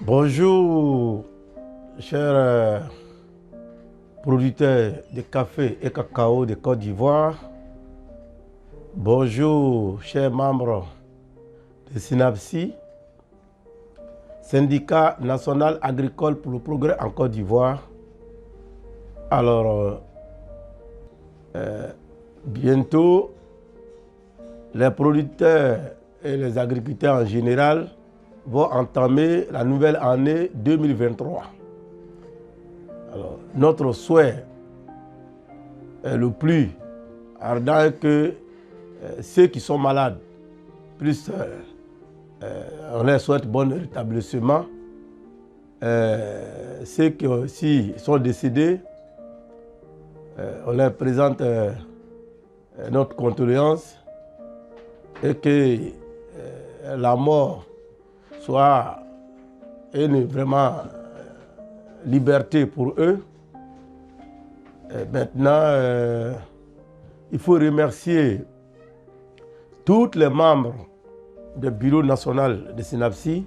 Bonjour, chers producteurs de café et cacao de Côte d'Ivoire. Bonjour, chers membres de SYNAPSI, Syndicat national agricole pour le progrès en Côte d'Ivoire. Alors, bientôt, les producteurs et les agriculteurs en général vont entamer la nouvelle année 2023. Alors, notre souhait est le plus ardent que ceux qui sont malades, plus on leur souhaite bon rétablissement. Ceux qui aussi sont décédés, on leur présente notre condoléance et que la mort soit une vraiment liberté pour eux. Maintenant, il faut remercier tous les membres du bureau national de SYNAPSI.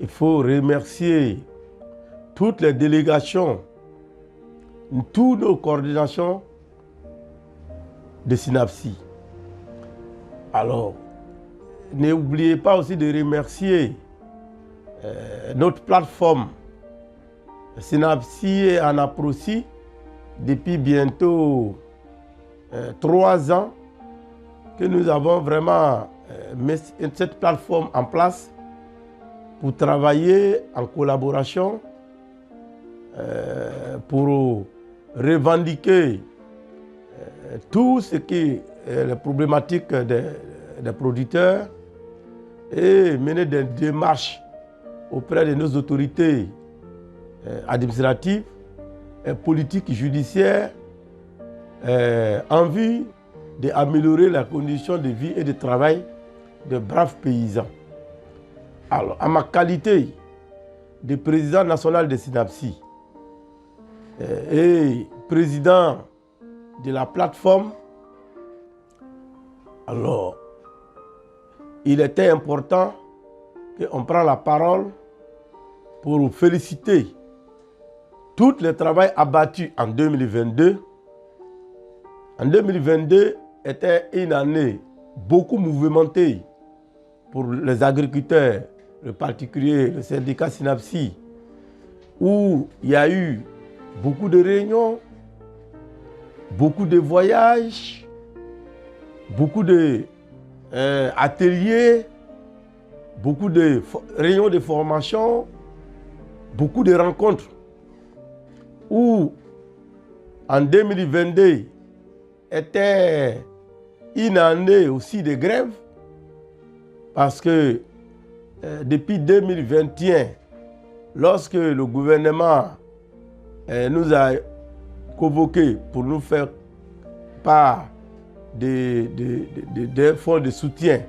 Il faut remercier toutes les délégations, toutes nos coordinations de SYNAPSI. Alors, n'oubliez pas aussi de remercier notre plateforme SYNAPSI et Anaprosi depuis bientôt 3 ans que nous avons vraiment mis cette plateforme en place pour travailler en collaboration, pour revendiquer tout ce qui est les problématiques des producteurs et mener des démarches auprès de nos autorités administratives et politiques judiciaires en vue d'améliorer la condition de vie et de travail de braves paysans. Alors, à ma qualité de président national de SYNAPSI et président de la plateforme, alors, il était important qu'on prenne la parole pour féliciter tout le travail abattu en 2022. En 2022 était une année beaucoup mouvementée pour les agriculteurs, le particulier, le syndicat SYNAPSI, où il y a eu beaucoup de réunions, beaucoup de voyages, beaucoup d'ateliers, beaucoup de réunions de formation, beaucoup de rencontres, où en 2022 était une année aussi de grève, parce que depuis 2021, lorsque le gouvernement nous a convoqués pour nous faire part des fonds de soutien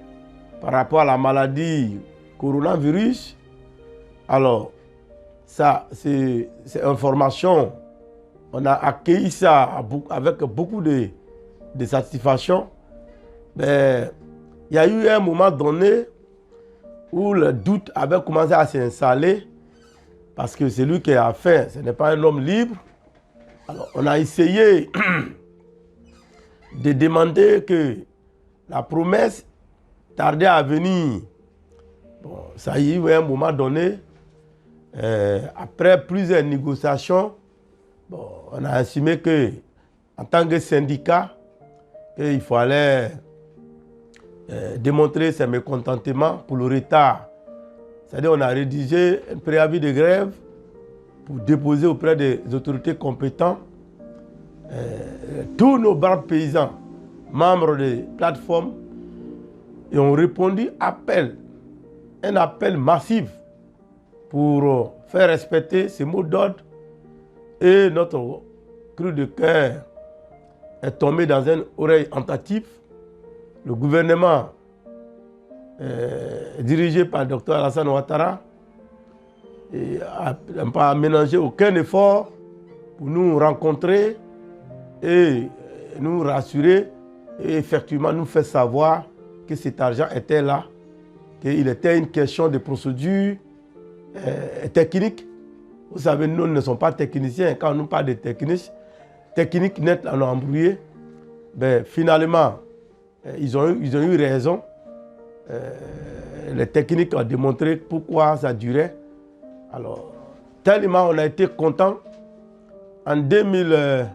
par rapport à la maladie coronavirus, alors ça, c'est information. On a accueilli ça avec beaucoup de satisfaction. Mais il y a eu un moment donné où le doute avait commencé à s'installer parce que celui qui a faim, ce n'est pas un homme libre. Alors, on a essayé de demander que la promesse tardait à venir. Bon, ça y est, à un moment donné, après plusieurs négociations, bon, on a assumé que, en tant que syndicat, il fallait démontrer ses mécontentements pour le retard. C'est-à-dire qu'on a rédigé un préavis de grève pour déposer auprès des autorités compétentes. Tous nos braves paysans, membres des plateformes, ont répondu un appel massif pour faire respecter ces mots d'ordre, et notre cri de cœur est tombé dans une oreille attentive. Le gouvernement dirigé par le Dr Alassane Ouattara n'a pas ménagé aucun effort pour nous rencontrer et nous rassurer et effectivement nous faire savoir que cet argent était là, qu'il était une question de procédure techniques. Vous savez, nous ne sommes pas techniciens. Quand on nous parle de techniques net en embrouillé, ben, finalement, ils ont eu raison. Les techniques ont démontré pourquoi ça durait. Alors, tellement on a été content. En 2020,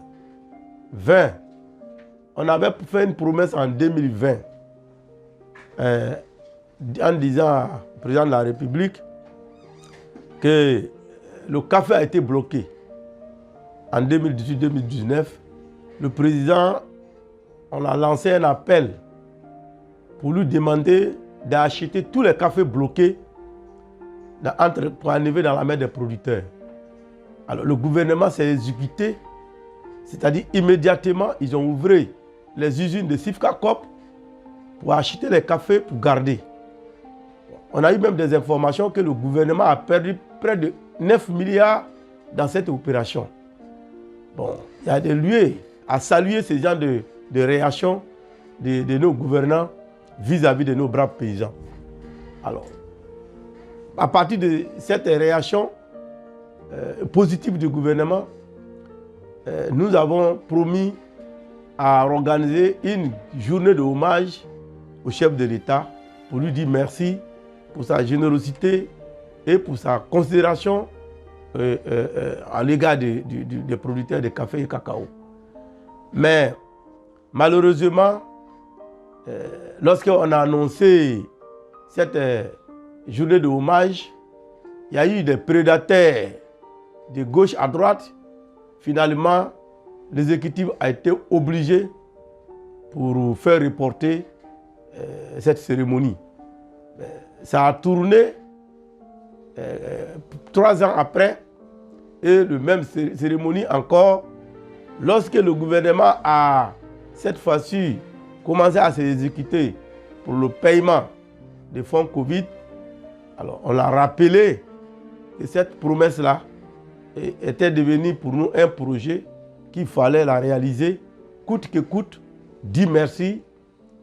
on avait fait une promesse en 2020 en disant au président de la République que le café a été bloqué en 2018-2019. Le président, on a lancé un appel pour lui demander d'acheter tous les cafés bloqués pour enlever dans la main des producteurs. Alors le gouvernement s'est exécuté, c'est-à-dire immédiatement, ils ont ouvert les usines de Sifka Corp pour acheter les cafés pour garder. On a eu même des informations que le gouvernement a perdu près de 9 milliards dans cette opération. Bon, il y a des lieux à saluer ces genres de réactions de nos gouvernants vis-à-vis de nos braves paysans. Alors, à partir de cette réaction positive du gouvernement, nous avons promis à organiser une journée de hommage au chef de l'État pour lui dire merci pour sa générosité et pour sa considération à l'égard des producteurs de café et cacao. Mais malheureusement, lorsqu'on a annoncé cette journée de hommage, il y a eu des prédateurs de gauche à droite. Finalement, l'exécutif a été obligé pour faire reporter cette cérémonie. Ça a tourné 3 ans après et le même cérémonie encore. Lorsque le gouvernement a cette fois-ci commencé à s'exécuter pour le paiement des fonds Covid, alors on a rappelé que cette promesse-là était devenue pour nous un projet qu'il fallait la réaliser coûte que coûte. Dit merci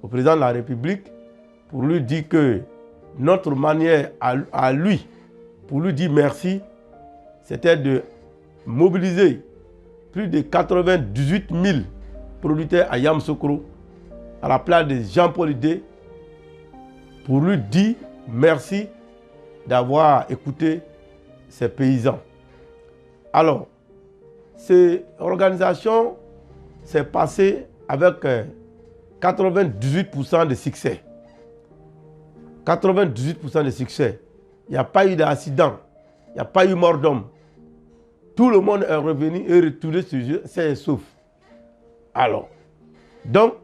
au président de la République pour lui dire que notre manière à lui, pour lui dire merci, c'était de mobiliser plus de 98 000 producteurs à Yamoussoukro, à la place de Jean-Paul Idé, pour lui dire merci d'avoir écouté ces paysans. Alors, cette organisation s'est passée avec 98% de succès. 98% de succès. Il n'y a pas eu d'accident, il n'y a pas eu mort d'homme. Tout le monde est revenu et retourné sur jeu, c'est sauf. Alors, donc,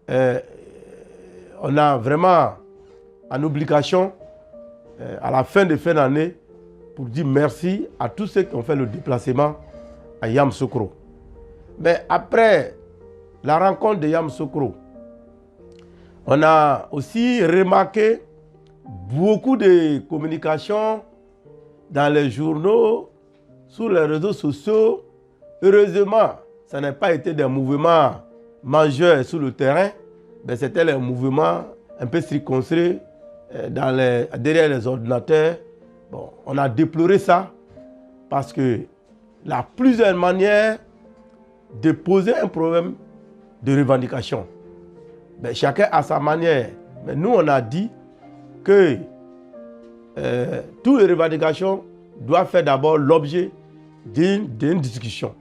on a vraiment en obligation, à la fin d'année, pour dire merci à tous ceux qui ont fait le déplacement à Yamoussoukro. Mais après la rencontre de Yamoussoukro, on a aussi remarqué beaucoup de communications dans les journaux, sur les réseaux sociaux. Heureusement, ça n'a pas été des mouvements majeurs sur le terrain, mais c'était les mouvements un peu circonscrits derrière les ordinateurs. Bon, on a déploré ça parce que la plusieurs manières de poser un problème de revendication. Mais chacun a sa manière. Mais nous, on a dit que toutes les revendications doivent faire d'abord l'objet d'une discussion.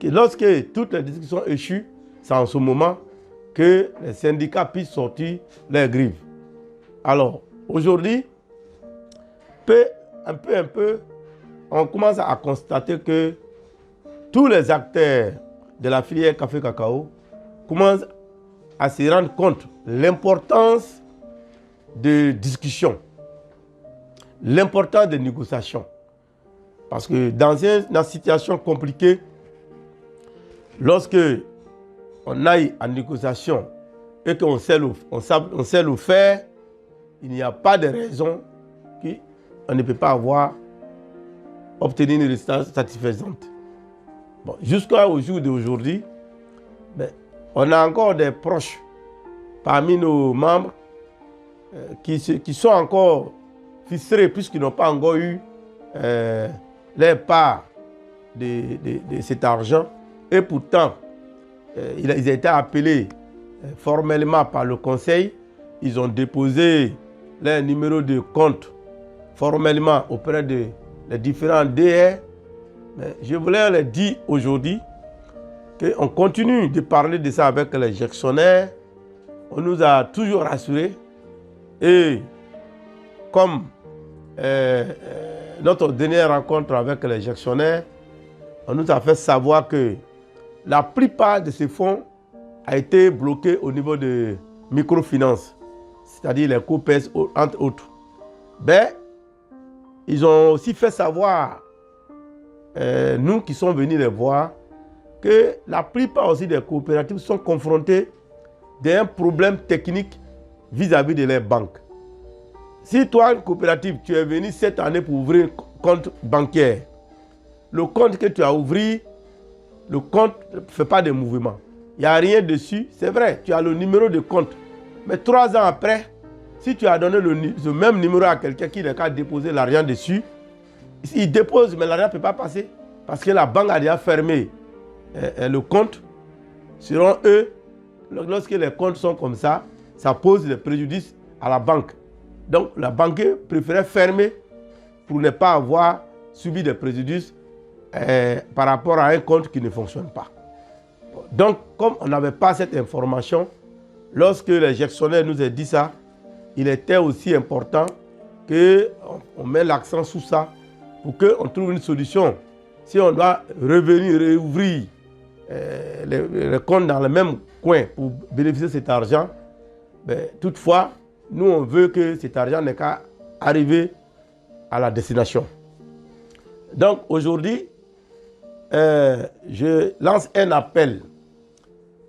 Lorsque toutes les discussions échouent, c'est en ce moment que les syndicats puissent sortir leurs grives. Alors, aujourd'hui, un peu, on commence à constater que tous les acteurs de la filière café-cacao commencent à se rendre compte de l'importance de discussion, l'importance des négociations. Parce que dans une situation compliquée, lorsque on aille en négociation et qu'on sait le faire, il n'y a pas de raison qu'on ne peut pas obtenir une résultat satisfaisante. Bon, jusqu'au jour d'aujourd'hui, on a encore des proches parmi nos membres qui sont encore ficelés puisqu'ils n'ont pas encore eu les parts de cet argent. Et pourtant, ils ont été appelés formellement par le conseil. Ils ont déposé leur numéro de compte formellement auprès des différents DR. Mais je voulais leur dire aujourd'hui qu'on continue de parler de ça avec les gestionnaires. On nous a toujours rassurés. Et comme notre dernière rencontre avec les gestionnaires, on nous a fait savoir que la plupart de ces fonds a été bloqué au niveau de microfinance, c'est-à-dire les COPES, entre autres. Ben, ils ont aussi fait savoir, nous qui sommes venus les voir, que la plupart aussi des coopératives sont confrontées à un problème technique vis-à-vis de leurs banques. Si toi, une coopérative, tu es venu cette année pour ouvrir un compte bancaire, le compte que tu as ouvert, le compte ne fait pas de mouvement. Il n'y a rien dessus. C'est vrai, tu as le numéro de compte. Mais 3 ans après, si tu as donné le même numéro à quelqu'un qui n'a qu'à déposer l'argent dessus, il dépose, mais l'argent ne peut pas passer. Parce que la banque a déjà fermé le compte. Selon eux, lorsque les comptes sont comme ça pose des préjudices à la banque. Donc, la banque préférait fermer pour ne pas avoir subi des préjudices par rapport à un compte qui ne fonctionne pas. Donc, comme on n'avait pas cette information, lorsque les gestionnaires nous ont dit ça, il était aussi important qu'on mette l'accent sur ça pour qu'on trouve une solution. Si on doit revenir réouvrir les comptes dans le même coin pour bénéficier de cet argent, ben, toutefois, nous on veut que cet argent n'ait qu'à arriver à la destination. Donc aujourd'hui, je lance un appel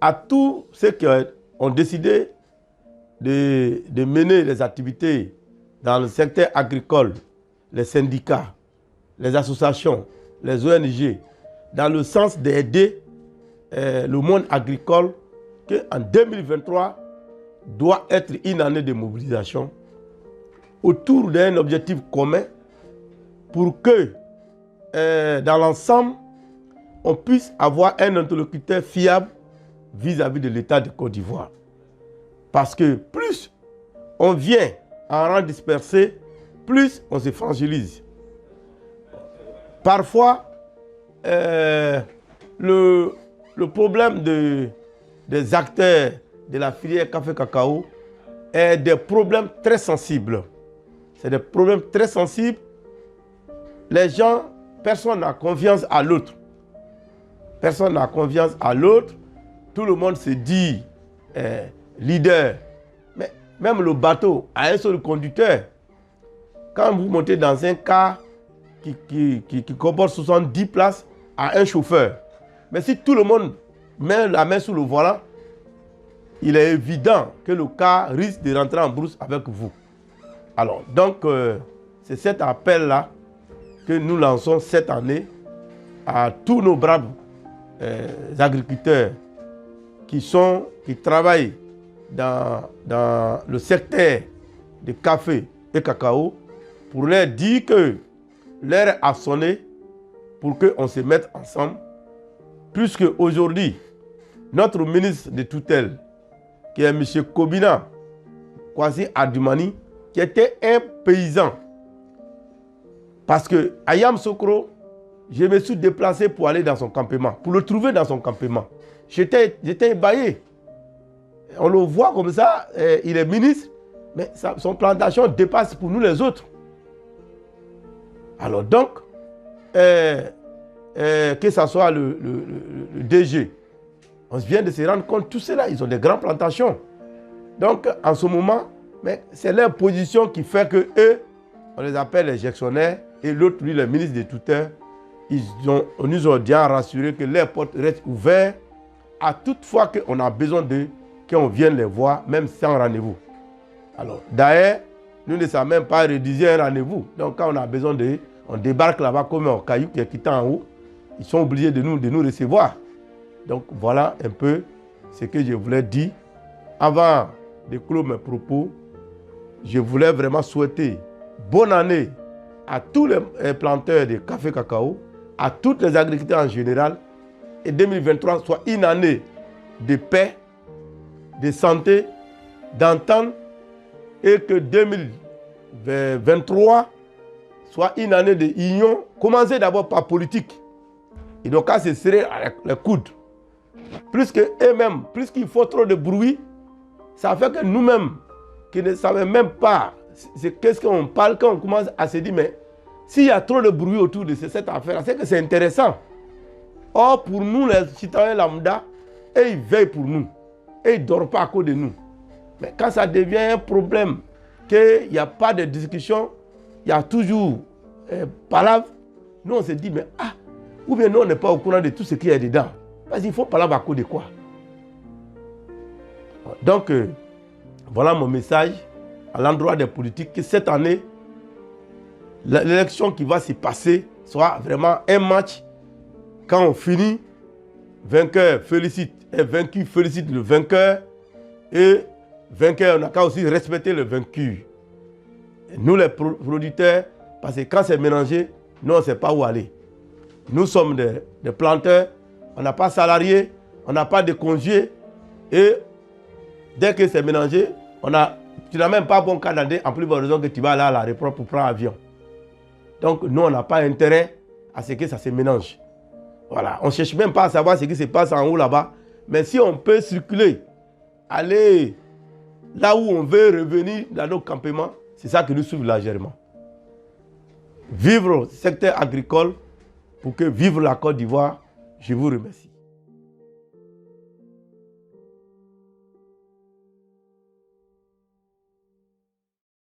à tous ceux qui ont décidé de mener les activités dans le secteur agricole, les syndicats, les associations, les ONG, dans le sens d'aider le monde agricole, qu'en 2023 doit être une année de mobilisation autour d'un objectif commun pour que dans l'ensemble, on puisse avoir un interlocuteur fiable vis-à-vis de l'État de Côte d'Ivoire. Parce que plus on vient en rang dispersé, plus on se fragilise. Parfois, le problème des acteurs de la filière café-cacao est des problèmes très sensibles. C'est des problèmes très sensibles. Les gens, personne n'a confiance à l'autre. Personne n'a confiance à l'autre. Tout le monde se dit leader. Mais même le bateau a un seul conducteur. Quand vous montez dans un car qui comporte 70 places à un chauffeur, mais si tout le monde met la main sur le volant, il est évident que le car risque de rentrer en brousse avec vous. Alors, donc, c'est cet appel-là que nous lançons cette année à tous nos braves agriculteurs qui travaillent dans le secteur du café et cacao, pour leur dire que l'heure a sonné pour qu'on se mette ensemble, puisque aujourd'hui, notre ministre de tutelle, qui est M. Kobina Kwasi Adumani, qui était un paysan. Parce que à Yamoussoukro, je me suis déplacé pour aller dans son campement, pour le trouver dans son campement. J'étais ébahi. On le voit comme ça, il est ministre, mais son plantation dépasse pour nous les autres. Alors donc, que ce soit le DG, on vient de se rendre compte, tous ceux-là, ils ont des grandes plantations. Donc, en ce moment, c'est leur position qui fait que eux, on les appelle les gestionnaires, et l'autre, lui, le ministre des tuteurs, on nous a bien rassuré que leurs portes restent ouvertes à toute fois qu'on a besoin d'eux, qu'on vienne les voir, même sans rendez-vous. Alors, d'ailleurs, nous ne savons même pas rédiger un rendez-vous. Donc, quand on a besoin d'eux, on débarque là-bas comme un caillou qui est quitté en haut. Ils sont obligés de nous recevoir. Donc, voilà un peu ce que je voulais dire. Avant de clore mes propos, je voulais vraiment souhaiter bonne année à tous les planteurs de café cacao, à tous les agriculteurs en général, et 2023 soit une année de paix, de santé, d'entente, et que 2023 soit une année d'union. Commencez d'abord par politique. Et donc, à se serrer les coudes. Plus qu'eux-mêmes, plus qu'il faut trop de bruit, ça fait que nous-mêmes, qui ne savons même pas qu'est-ce qu'on parle, quand on commence à se dire, mais s'il y a trop de bruit autour de cette affaire, c'est que c'est intéressant. Or, pour nous, les citoyens lambda, et ils veillent pour nous. Et ils ne dorment pas à cause de nous. Mais quand ça devient un problème, qu'il n'y a pas de discussion, il y a toujours palabre, nous on se dit, mais ou bien nous on n'est pas au courant de tout ce qu'il y a dedans. Parce qu'il faut palabre à cause de quoi? Donc, voilà mon message à l'endroit des politiques, que cette année, l'élection qui va se passer soit vraiment un match. Quand on finit, vainqueur félicite et vaincu félicite le vainqueur. Et vainqueur, on n'a qu'à aussi respecter le vaincu. Et nous les producteurs, parce que quand c'est mélangé, nous on ne sait pas où aller. Nous sommes des planteurs, on n'a pas salarié, on n'a pas de congé. Et dès que c'est mélangé, tu n'as même pas bon cas d'année, en plus de raison que tu vas aller à l'aéroport pour prendre l'avion. Donc nous, on n'a pas intérêt à ce que ça se mélange. Voilà, on ne cherche même pas à savoir ce qui se passe en haut là-bas. Mais si on peut circuler, aller là où on veut revenir dans nos campements, c'est ça que nous suivons légèrement. Vivre le secteur agricole pour que vive la Côte d'Ivoire. Je vous remercie.